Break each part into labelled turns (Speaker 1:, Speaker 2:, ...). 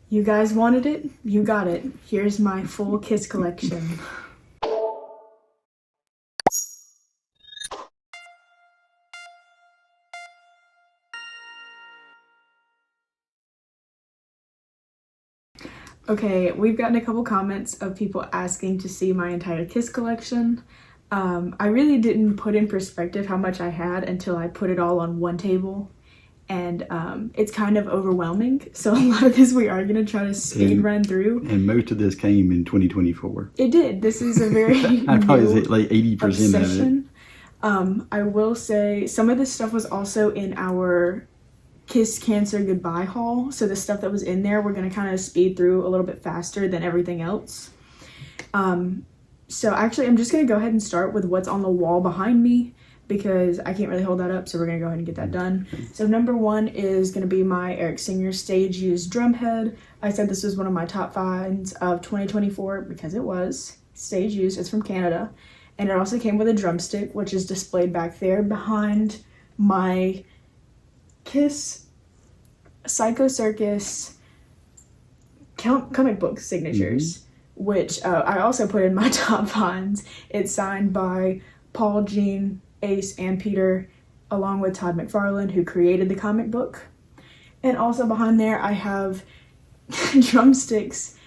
Speaker 1: You guys wanted it, you got it. Here's my full Kiss collection. Okay, we've gotten a couple comments of people asking to see my entire Kiss collection. I really didn't put in perspective how much I had until I put it all on one table. And it's kind of overwhelming. So a lot of this we are going to try to speed run through.
Speaker 2: And most of this came in 2024.
Speaker 1: It did. This is a very
Speaker 2: I probably say like 80%
Speaker 1: obsession.
Speaker 2: of it.
Speaker 1: I will say some of this stuff was also in our Kiss Cancer Goodbye haul. So the stuff that was in there, we're going to kind of speed through a little bit faster than everything else. So actually, I'm just going to go ahead and start with what's on the wall behind me, because I can't really hold that up, so we're going to go ahead and get that done. So number one is going to be my Eric Singer stage used drum head. I said this was one of my top finds of 2024 because it was stage used. It's from Canada. And it also came with a drumstick, which is displayed back there behind my Kiss Psycho Circus comic book signatures, which I also put in my top finds. It's signed by Paul, Gene, Ace, and Peter, along with Todd McFarlane, who created the comic book. And also behind there, I have drumsticks,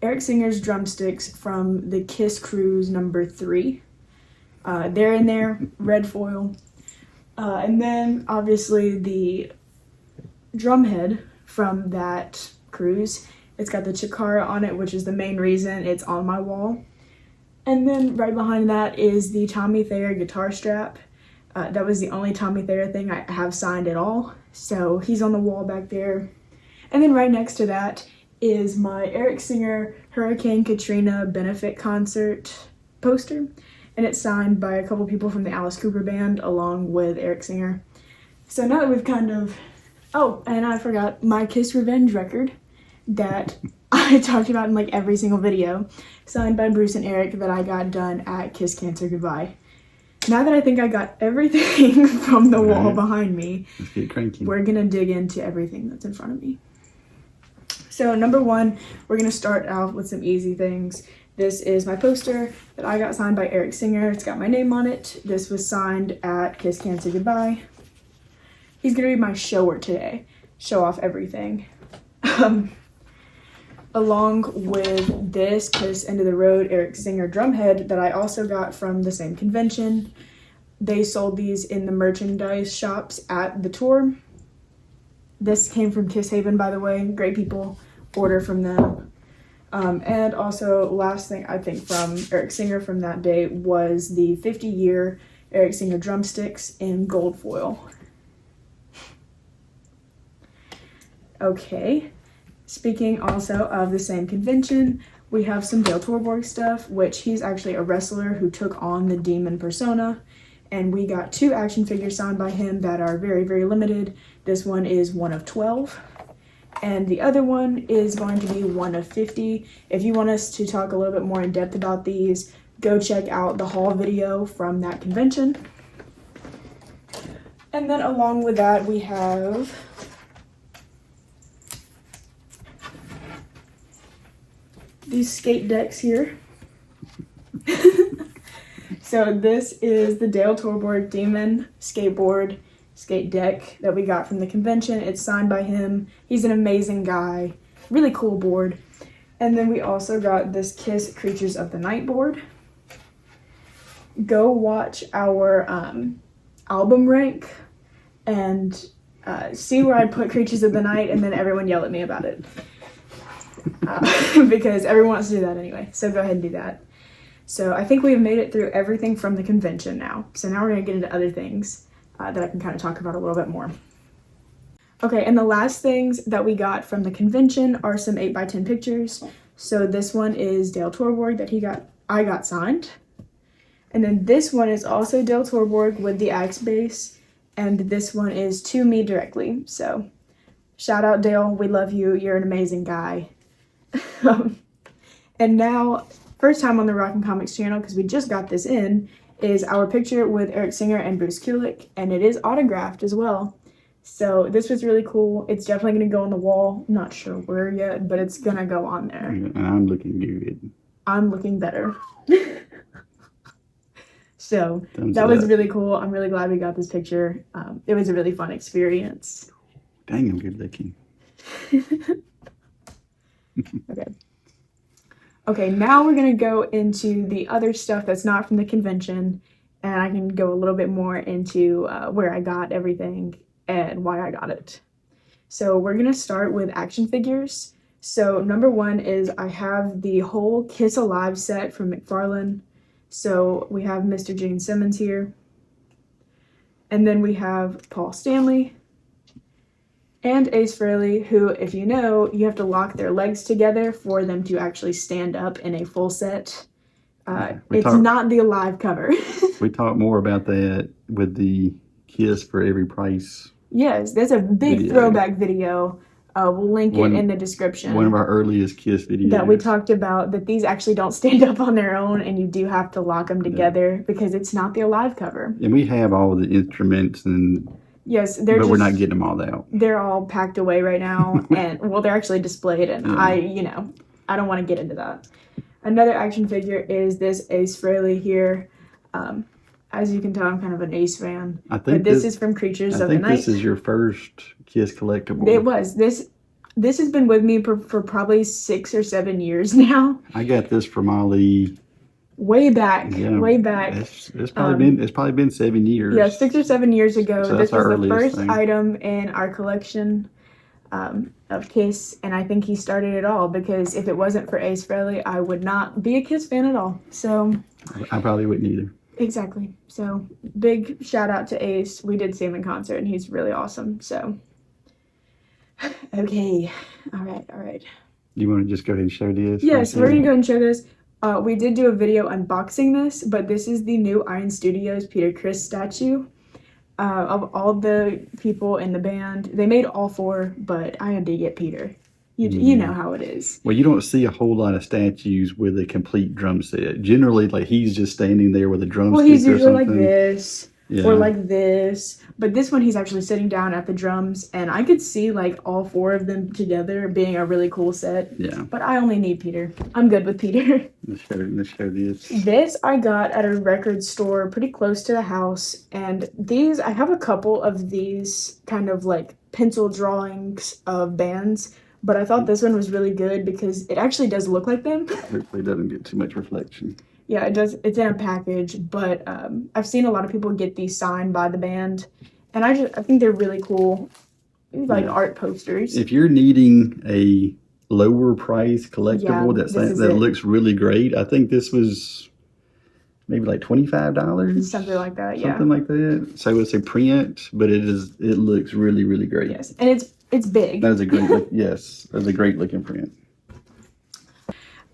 Speaker 1: Eric Singer's drumsticks from the Kiss Cruise number 3. They're in there, red foil. And then, obviously, the drum head from that cruise. It's got the Chikara on it, which is the main reason it's on my wall. And then right behind that is the Tommy Thayer guitar strap. That was the only Tommy Thayer thing I have signed at all. So he's on the wall back there. And then right next to that is my Eric Singer Hurricane Katrina benefit concert poster. And it's signed by a couple people from the Alice Cooper band along with Eric Singer. So now that we've kind of... Oh, and I forgot my Kiss Revenge record that I talked about in like every single video, signed by Bruce and Eric, that I got done at Kiss Cancer Goodbye. Now that I think I got everything from the wall behind me,
Speaker 2: let's get cranky.
Speaker 1: We're gonna dig into everything that's in front of me. So number one, we're gonna start out with some easy things. This is my poster that I got signed by Eric Singer. It's got my name on it. This was signed at Kiss Cancer Goodbye. He's gonna be my shower today. Show off everything. Along with this Kiss End of the Road Eric Singer drumhead that I also got from the same convention. They sold these in the merchandise shops at the tour. This came from Kiss Haven, by the way. Great people. Order from them. And also, last thing I think from Eric Singer from that day was the 50-year Eric Singer drumsticks in gold foil. Okay. Speaking also of the same convention, we have some Dale Torborg stuff, which he's actually a wrestler who took on the demon persona. And we got 2 action figures signed by him that are very, very limited. This one is 1 of 12. And the other one is going to be 1 of 50. If you want us to talk a little bit more in depth about these, go check out the haul video from that convention. And then along with that, we have... these skate decks here. So this is the Dale Torborg Demon skateboard skate deck that we got from the convention. It's signed by him. He's an amazing guy. Really cool board. And then we also got this Kiss Creatures of the Night board. Go watch our album rank and see where I put Creatures of the Night, and then everyone yell at me about it. Because everyone wants to do that anyway, so go ahead and do that. So I think we've made it through everything from the convention now. So now we're going to get into other things that I can kind of talk about a little bit more. Okay, and the last things that we got from the convention are some 8x10 pictures. So this one is Dale Torborg that I got signed. And then this one is also Dale Torborg with the axe bass. And this one is to me directly. So shout out Dale, we love you, you're an amazing guy. And now, first time on the Rockin' Comics channel, because we just got this in, is our picture with Eric Singer and Bruce Kulick, and it is autographed as well. So this was really cool. It's definitely going to go on the wall. Not sure where yet, but it's going to go on there.
Speaker 2: And I'm looking good.
Speaker 1: I'm looking better. So
Speaker 2: Thumbs
Speaker 1: that was
Speaker 2: up.
Speaker 1: really cool. I'm really glad we got this picture. It was a really fun experience.
Speaker 2: Dang, I'm good looking.
Speaker 1: Okay, now we're going to go into the other stuff that's not from the convention, and I can go a little bit more into where I got everything and why I got it. So we're going to start with action figures. So number one is I have the whole Kiss Alive set from McFarlane. So we have Mr. Gene Simmons here. And then we have Paul Stanley and Ace Frehley, who, if you know, you have to lock their legs together for them to actually stand up in a full set. It's not the Alive cover.
Speaker 2: We talk more about that with the Kiss for Every Price.
Speaker 1: Yes, there's a big throwback video. We'll link it in the description.
Speaker 2: One of our earliest Kiss videos.
Speaker 1: That we talked about, that these actually don't stand up on their own, and you do have to lock them together because it's not the Alive cover.
Speaker 2: And we have all the instruments and...
Speaker 1: Yes,
Speaker 2: but we're not getting them all out.
Speaker 1: They're all packed away right now, and well, they're actually displayed, and I don't want to get into that. Another action figure is this Ace Frehley here. As you can tell, I'm kind of an Ace fan. But this is from Creatures of the Night.
Speaker 2: I think this is your first Kiss collectible.
Speaker 1: It was. This has been with me for probably 6 or 7 years now.
Speaker 2: I got this from Ali.
Speaker 1: Way back.
Speaker 2: It's probably been 7 years.
Speaker 1: Yeah, 6 or 7 years ago.
Speaker 2: So
Speaker 1: this was the first
Speaker 2: thing.
Speaker 1: item in our collection of Kiss, and I think he started it all, because if it wasn't for Ace Frehley, I would not be a Kiss fan at all. So
Speaker 2: I probably wouldn't either.
Speaker 1: Exactly. So big shout out to Ace. We did see him in concert, and he's really awesome. So okay, all right.
Speaker 2: You want to just go ahead and show this?
Speaker 1: Yes, we're gonna go and show this. We did do a video unboxing this, but this is the new Iron Studios Peter Criss statue. Of all the people in the band, they made all 4, but I had to get Peter. You know how it is.
Speaker 2: Well, you don't see a whole lot of statues with a complete drum set. Generally, like, he's just standing there with a drumstick or something. Well, he's usually
Speaker 1: like this, or like this. But this one, he's actually sitting down at the drums, and I could see, like, all 4 of them together being a really cool set.
Speaker 2: Yeah.
Speaker 1: But I only need Peter. I'm good with Peter.
Speaker 2: Let's show this.
Speaker 1: This I got at a record store pretty close to the house, and these, I have a couple of these kind of, like, pencil drawings of bands. But I thought this one was really good because it actually does look like them.
Speaker 2: Hopefully it doesn't get too much reflection.
Speaker 1: Yeah, it does. It's in a package, but I've seen a lot of people get these signed by the band, and I think they're really cool, like art posters.
Speaker 2: If you're needing a lower price collectible that looks really great, I think this was maybe like $25.
Speaker 1: Something like that, yeah.
Speaker 2: Something like that. So it's a print, but it looks really, really great.
Speaker 1: Yes, and it's big.
Speaker 2: That is a great look. Yes, that's a great looking print.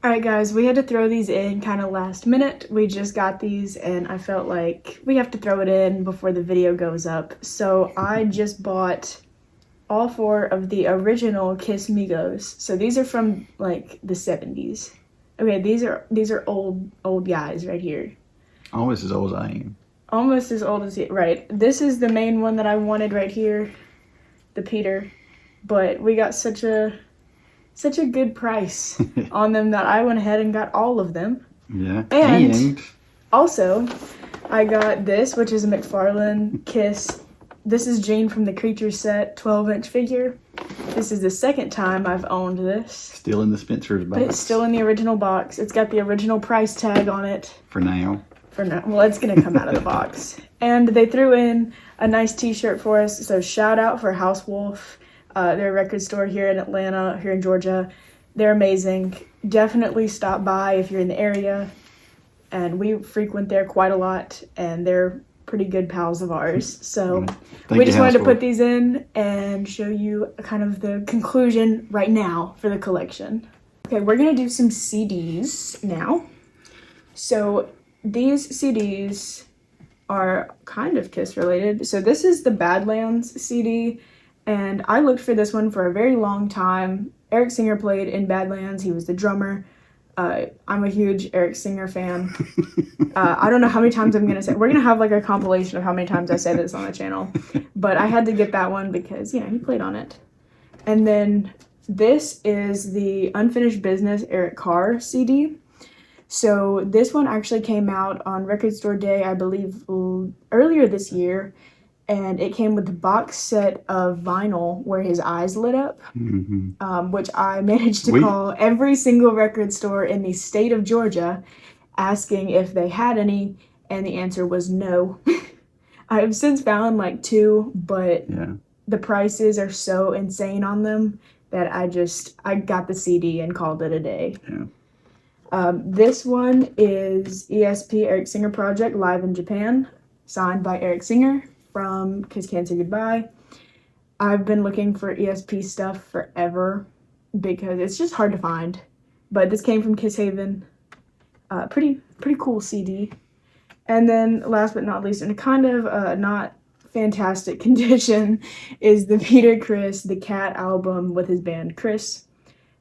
Speaker 1: Alright guys, we had to throw these in kind of last minute. We just got these, and I felt like we have to throw it in before the video goes up. So I just bought all 4 of the original Kiss Migos. So these are from like the 70s. Okay, these are old guys right here.
Speaker 2: Almost as old as I am.
Speaker 1: Almost as old as you, right. This is the main one that I wanted right here, the Peter. But we got such a good price on them that I went ahead and got all of them.
Speaker 2: Yeah.
Speaker 1: And also, I got this, which is a McFarlane Kiss. This is Gene from the Creatures set, 12-inch figure. This is the second time I've owned this.
Speaker 2: Still in the Spencer's box.
Speaker 1: But it's still in the original box. It's got the original price tag on it.
Speaker 2: For now.
Speaker 1: Well, it's going to come out of the box. And they threw in a nice t-shirt for us. So shout out for House Wolf. They're a record store here in Atlanta, here in Georgia. They're amazing. Definitely stop by if you're in the area. And we frequent there quite a lot. And they're pretty good pals of ours. So we just wanted to put these in and show you kind of the conclusion right now for the collection. Okay, we're going to do some CDs now. So these CDs are kind of Kiss related. So this is the Badlands CD. And I looked for this one for a very long time. Eric Singer played in Badlands. He was the drummer. I'm a huge Eric Singer fan. I don't know how many times I'm going to say, we're going to have like a compilation of how many times I say this on the channel, but I had to get that one because, he played on it. And then this is the Unfinished Business Eric Carr CD. So this one actually came out on Record Store Day, I believe, earlier this year. And it came with a box set of vinyl where his eyes lit up, which I managed to call every single record store in the state of Georgia asking if they had any, and the answer was no. I have since found like 2, but the prices are so insane on them that I got the CD and called it a day.
Speaker 2: Yeah.
Speaker 1: This one is ESP Eric Singer Project Live in Japan, signed by Eric Singer from Kiss Cancer Goodbye. I've been looking for ESP stuff forever because it's just hard to find. But this came from Kiss Haven. Pretty cool CD. And then last but not least, in a kind of not fantastic condition, is the Peter Criss The Cat album with his band Criss.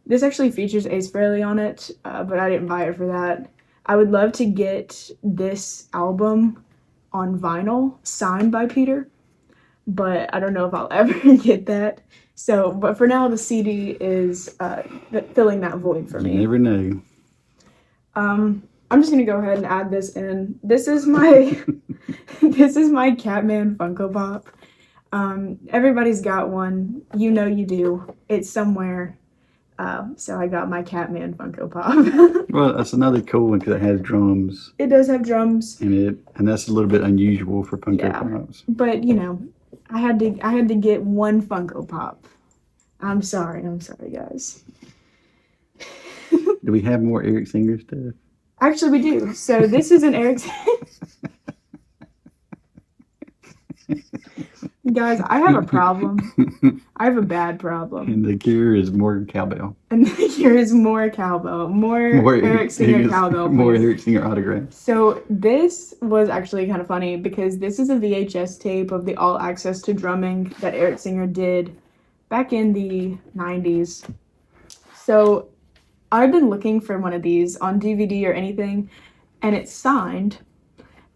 Speaker 1: This actually features Ace Frehley on it, but I didn't buy it for that. I would love to get this album on vinyl signed by Peter, but I don't know if I'll ever get that. So, but for now, the CD is filling that void for me.
Speaker 2: You never know.
Speaker 1: I'm just gonna go ahead and add this in. This is my this is my Catman Funko Pop. Everybody's got one. You know you do. It's somewhere. So I got my Catman Funko Pop.
Speaker 2: Well, that's another cool one because it has drums.
Speaker 1: It does have drums
Speaker 2: in it, and that's a little bit unusual for Funko Pops.
Speaker 1: But I had to get one Funko Pop. I'm sorry, guys.
Speaker 2: Do we have more Eric Singer stuff?
Speaker 1: Actually, we do. So this is an Eric. Guys, I have a problem. I have a bad problem.
Speaker 2: And the cure is more cowbell.
Speaker 1: And the cure is more cowbell. More Eric Singer cowbell. Please.
Speaker 2: More Eric Singer autographs.
Speaker 1: So this was actually kind of funny because this is a VHS tape of the All Access to Drumming that Eric Singer did back in the 90s. So I've been looking for one of these on DVD or anything, and it's signed.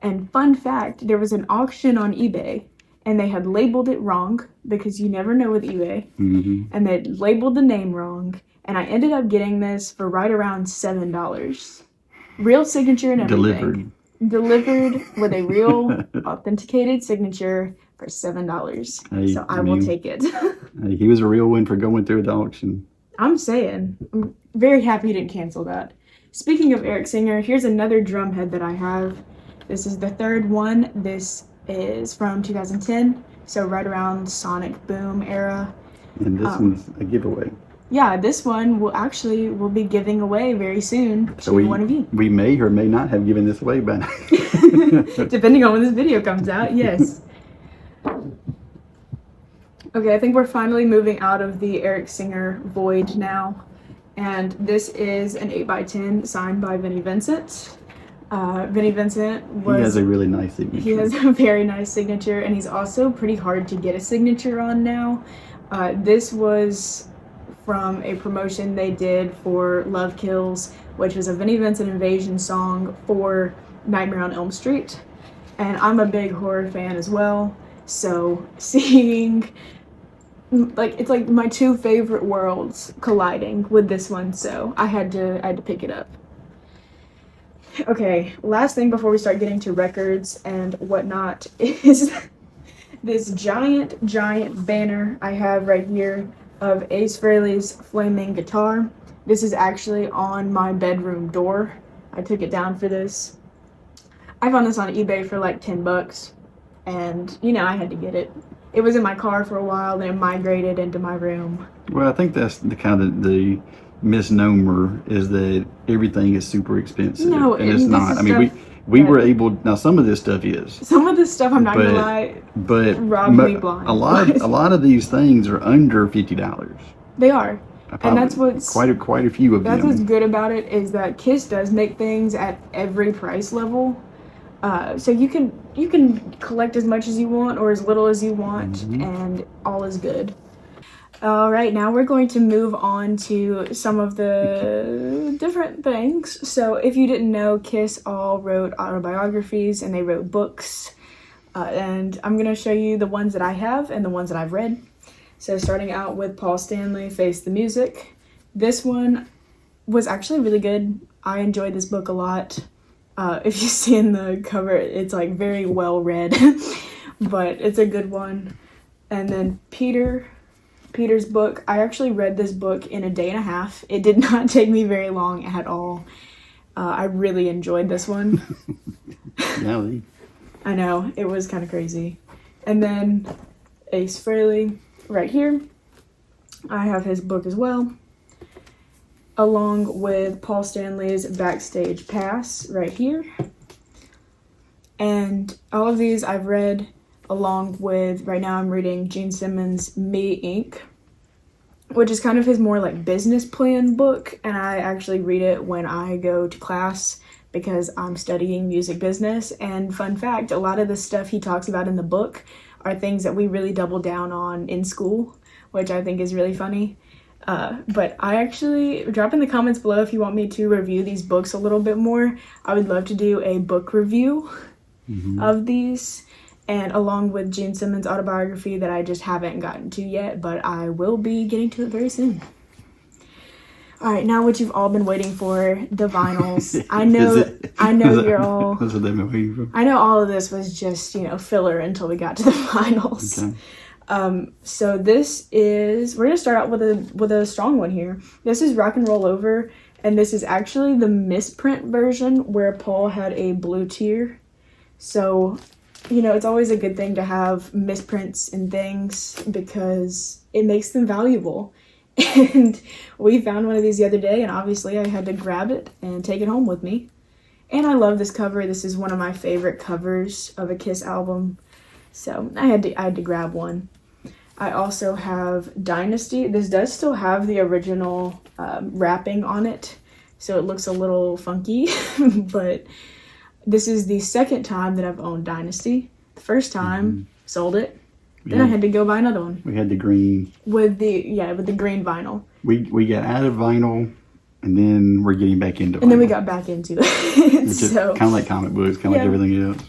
Speaker 1: And fun fact, there was an auction on eBay, and they had labeled it wrong, because you never know with eBay. And they labeled the name wrong, and I ended up getting this for right around $7. Real signature and everything. Delivered with a real authenticated signature for $7.
Speaker 2: Hey,
Speaker 1: so I will take it.
Speaker 2: Hey, he was a real one for going through the auction.
Speaker 1: I'm saying. I'm very happy he didn't cancel that. Speaking of Eric Singer, here's another drum head that I have. This is the third one. This is from 2010, so right around Sonic Boom era.
Speaker 2: And this one's a giveaway.
Speaker 1: Yeah, this one we'll be giving away very soon to one of you.
Speaker 2: We may or may not have given this away by now.
Speaker 1: Depending on when this video comes out, yes. Okay, I think we're finally moving out of the Eric Singer void now. And this is an 8x10 signed by Vinny Vincent. Vinny Vincent he
Speaker 2: has a really nice signature.
Speaker 1: He has a very nice signature, and he's also pretty hard to get a signature on now. This was from a promotion they did for Love Kills, which was a Vinny Vincent Invasion song for Nightmare on Elm Street. And I'm a big horror fan as well, so seeing it's like my two favorite worlds colliding with this one, so I had to pick it up. Okay, last thing before we start getting to records and whatnot is this giant banner I have right here of Ace Frehley's Flaming Guitar. This is actually on my bedroom door. I took it down for this. I found this on eBay for like $10, and I had to get it. It was in my car for a while, then it migrated into my room.
Speaker 2: Well, I think that's the kind of the misnomer is that everything is super expensive.
Speaker 1: No,
Speaker 2: and it's not. I mean, we were able. Now, some of this stuff is.
Speaker 1: Some of this stuff, I'm not gonna lie.
Speaker 2: But
Speaker 1: robbed me blind.
Speaker 2: A lot of these things are under $50.
Speaker 1: They are, and that's what's
Speaker 2: quite a few of them.
Speaker 1: That's what's good about it is that Kiss does make things at every price level. So you can collect as much as you want or as little as you want, and all is good. All right, now we're going to move on to some of the different things. So if you didn't know, Kiss all wrote autobiographies and they wrote books. And I'm going to show you the ones that I have and the ones that I've read. So starting out with Paul Stanley, Face the Music. This one was actually really good. I enjoyed this book a lot. If you see in the cover, it's like very well read, but it's a good one. And then Peter's book. I actually read this book in a day and a half. It did not take me very long at all. I really enjoyed this one.
Speaker 2: Yeah,
Speaker 1: I know, it was kind of crazy. And then Ace Frehley right here. I have his book as well, along with Paul Stanley's Backstage Pass right here. And all of these I've read, along with, right now I'm reading Gene Simmons' Me Inc., which is kind of his more like business plan book, and I actually read it when I go to class because I'm studying music business. And fun fact, a lot of the stuff he talks about in the book are things that we really double down on in school, which I think is really funny. But I actually, drop in the comments below if you want me to review these books a little bit more. I would love to do a book review of these, and along with Gene Simmons' autobiography that I just haven't gotten to yet, but I will be getting to it very soon. All right, now what you've all been waiting for, the vinyls. I know you're all.
Speaker 2: That's what they've been waiting for.
Speaker 1: I know all of this was just, filler until we got to the vinyls.
Speaker 2: Okay.
Speaker 1: So this is, we're gonna start out with a strong one here. This is Rock and Roll Over, and this is actually the misprint version where Paul had a blue tear. So, it's always a good thing to have misprints and things because it makes them valuable. And we found one of these the other day, and obviously I had to grab it and take it home with me. And I love this cover. This is one of my favorite covers of a Kiss album, so I had to grab one. I also have Dynasty. This does still have the original wrapping on it, so it looks a little funky, but this is the second time that I've owned Dynasty. The first time, sold it. Then I had to go buy another one.
Speaker 2: We had the green.
Speaker 1: With the green vinyl.
Speaker 2: We got out of vinyl, and then we're getting back into vinyl.
Speaker 1: And then we got back into it.
Speaker 2: So, kind of like comic books, kind of like everything else.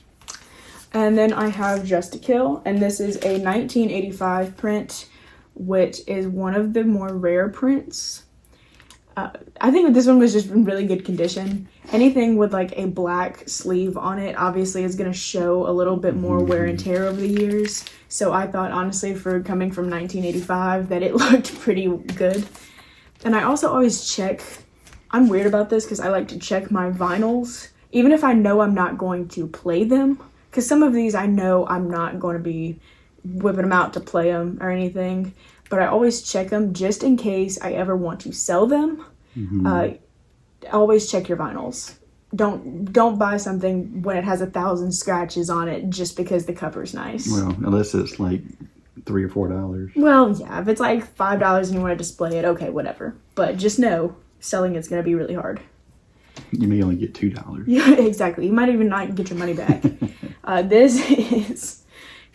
Speaker 1: And then I have Just to Kill, and this is a 1985 print, which is one of the more rare prints. I think that this one was just in really good condition. Anything with like a black sleeve on it obviously is going to show a little bit more wear and tear over the years. So I thought, honestly, for coming from 1985, that it looked pretty good. And I also always check, I'm weird about this because I like to check my vinyls, even if I know I'm not going to play them. Because some of these I know I'm not going to be whipping them out to play them or anything. But I always check them just in case I ever want to sell them. Always check your vinyls. Don't buy something when it has 1,000 scratches on it just because the cover's nice.
Speaker 2: Well, unless it's like $3 or $4.
Speaker 1: Well, yeah, if it's like $5 and you want to display it, okay, whatever. But just know, selling it's going to be really hard.
Speaker 2: You may only get $2.
Speaker 1: Yeah, exactly. You might even not get your money back. This is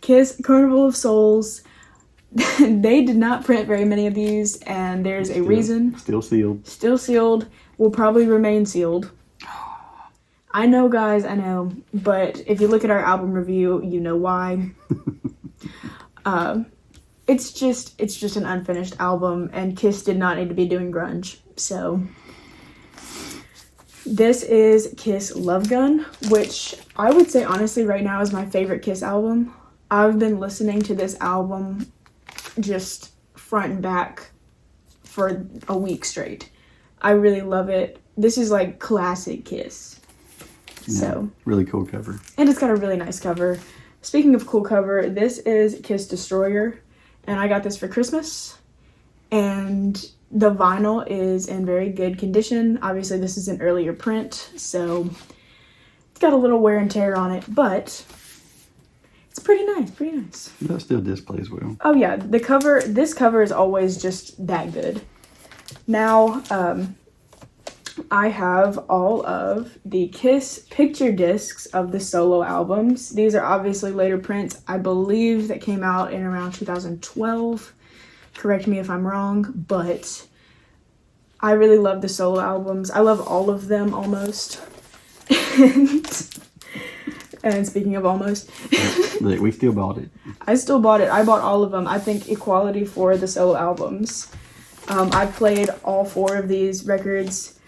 Speaker 1: Kiss Carnival of Souls. They did not print very many of these, and there's a reason.
Speaker 2: Still sealed. Still sealed.
Speaker 1: Will probably remain sealed. I know, guys, I know. But if you look at our album review, you know why. It's just an unfinished album, and Kiss did not need to be doing grunge. So this is Kiss Love Gun, which I would say honestly right now is my favorite Kiss album. I've been listening to this album just front and back for a week straight. I really love it. This is like classic Kiss.
Speaker 2: Yeah,
Speaker 1: so
Speaker 2: really cool cover.
Speaker 1: And it's got a really nice cover. Speaking of cool cover, this is Kiss Destroyer, and I got this for Christmas. And the vinyl is in very good condition. Obviously, this is an earlier print, so it's got a little wear and tear on it, but it's pretty nice, pretty nice.
Speaker 2: That still displays well.
Speaker 1: Oh yeah, this cover is always just that good. Now, I have all of the Kiss picture discs of the solo albums. These are obviously later prints, I believe, that came out in around 2012. correct me if I'm wrong, but I really love the solo albums. I love all of them almost. And speaking of almost,
Speaker 2: we still bought it.
Speaker 1: I still bought it. I bought all of them. I think equality for the solo albums. I've played all 4 of these records.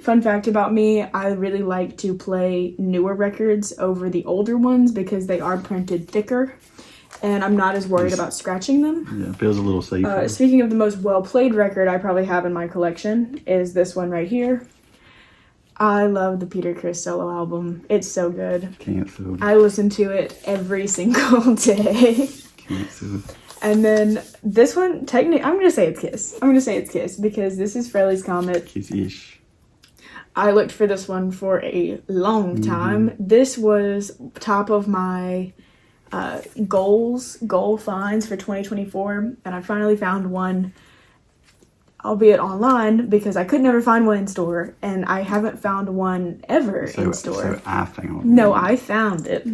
Speaker 1: Fun fact about me, I really like to play newer records over the older ones because they are printed thicker and I'm not as worried about scratching them.
Speaker 2: Yeah, it feels a little safer.
Speaker 1: Speaking of the most well-played record I probably have in my collection is this one right here. I love the Peter Criss solo album. It's so good.
Speaker 2: Canceled.
Speaker 1: I listen to it every single day.
Speaker 2: Canceled.
Speaker 1: And then this one, technically, I'm going to say it's Kiss because this is Frehley's Comet.
Speaker 2: Kiss-ish.
Speaker 1: I looked for this one for a long time. This was top of my goal finds for 2024. And I finally found one, albeit online, because I could never find one in store, and I haven't found one ever in store.
Speaker 2: So I found it.
Speaker 1: No, I found it.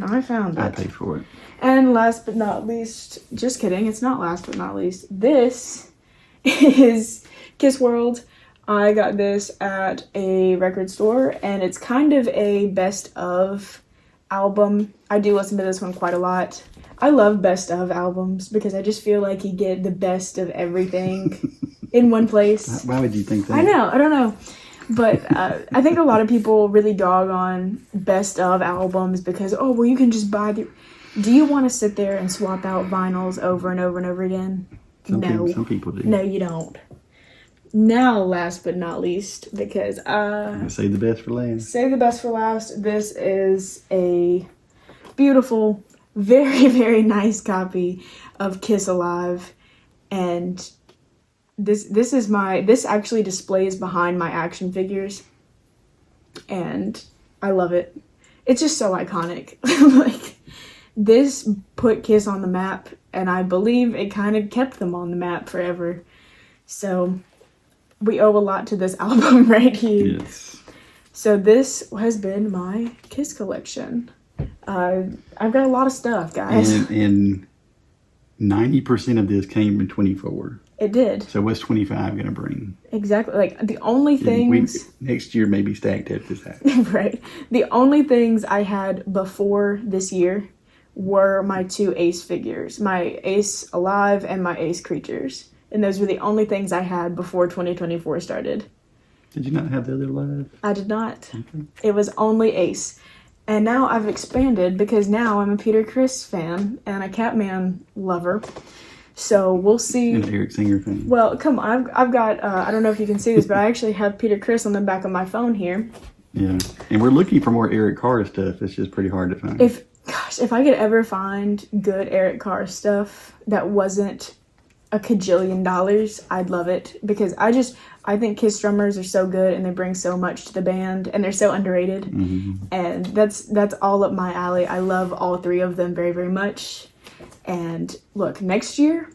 Speaker 1: I
Speaker 2: paid for it.
Speaker 1: And last but not least, just kidding, it's not last but not least, this is Kiss World. I got this at a record store, and it's kind of a best of album. I do listen to this one quite a lot. I love best of albums because I just feel like you get the best of everything in one place.
Speaker 2: Why would you think that?
Speaker 1: I don't know. But I think a lot of people really dog on best of albums because, oh, well, you can just buy the... Do you want to sit there and swap out vinyls over and over and over again?
Speaker 2: Some people do.
Speaker 1: No, you don't. Now, last but not least, because...
Speaker 2: Save the best for last.
Speaker 1: Save the best for last. This is a beautiful, very, very nice copy of Kiss Alive. And... This actually displays behind my action figures, and I love it. It's just so iconic. Like, this put Kiss on the map, and I believe it kind of kept them on the map forever. So we owe a lot to this album right here.
Speaker 2: Yes.
Speaker 1: So this has been my Kiss collection. I've got a lot of stuff, guys.
Speaker 2: And 90% of this came in 24.
Speaker 1: It did.
Speaker 2: So what's 25 going to bring?
Speaker 1: Exactly. Like, the only things...
Speaker 2: next year may be stacked if this happens.
Speaker 1: Right. The only things I had before this year were my 2 Ace figures. My Ace Alive and my Ace Creatures. And those were the only things I had before 2024 started.
Speaker 2: Did you not have the other Alive?
Speaker 1: I did not.
Speaker 2: Okay.
Speaker 1: It was only Ace. And now I've expanded because now I'm a Peter Criss fan and a Catman lover. So we'll see.
Speaker 2: An Eric Singer fan.
Speaker 1: Well, come on. I've got, I don't know if you can see this, but I actually have Peter Criss on the back of my phone here.
Speaker 2: Yeah. And we're looking for more Eric Carr stuff. It's just pretty hard to find.
Speaker 1: If I could ever find good Eric Carr stuff that wasn't a cajillion dollars, I'd love it. Because I think Kiss drummers are so good and they bring so much to the band and they're so underrated.
Speaker 2: Mm-hmm.
Speaker 1: And that's all up my alley. I love all 3 of them very, very much. And look, next year,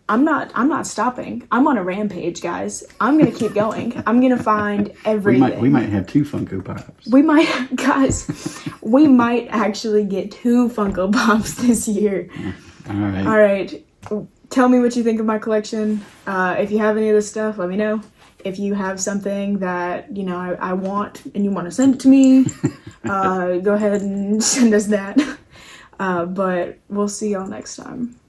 Speaker 1: I'm not stopping. I'm on a rampage, guys. I'm gonna keep going. I'm gonna find everything.
Speaker 2: We might have 2 Funko Pops.
Speaker 1: We might actually get 2 Funko Pops this year.
Speaker 2: All right.
Speaker 1: All right. Tell me what you think of my collection. If you have any of this stuff, let me know. If you have something that, I want and you want to send it to me, go ahead and send us that. But we'll see y'all next time.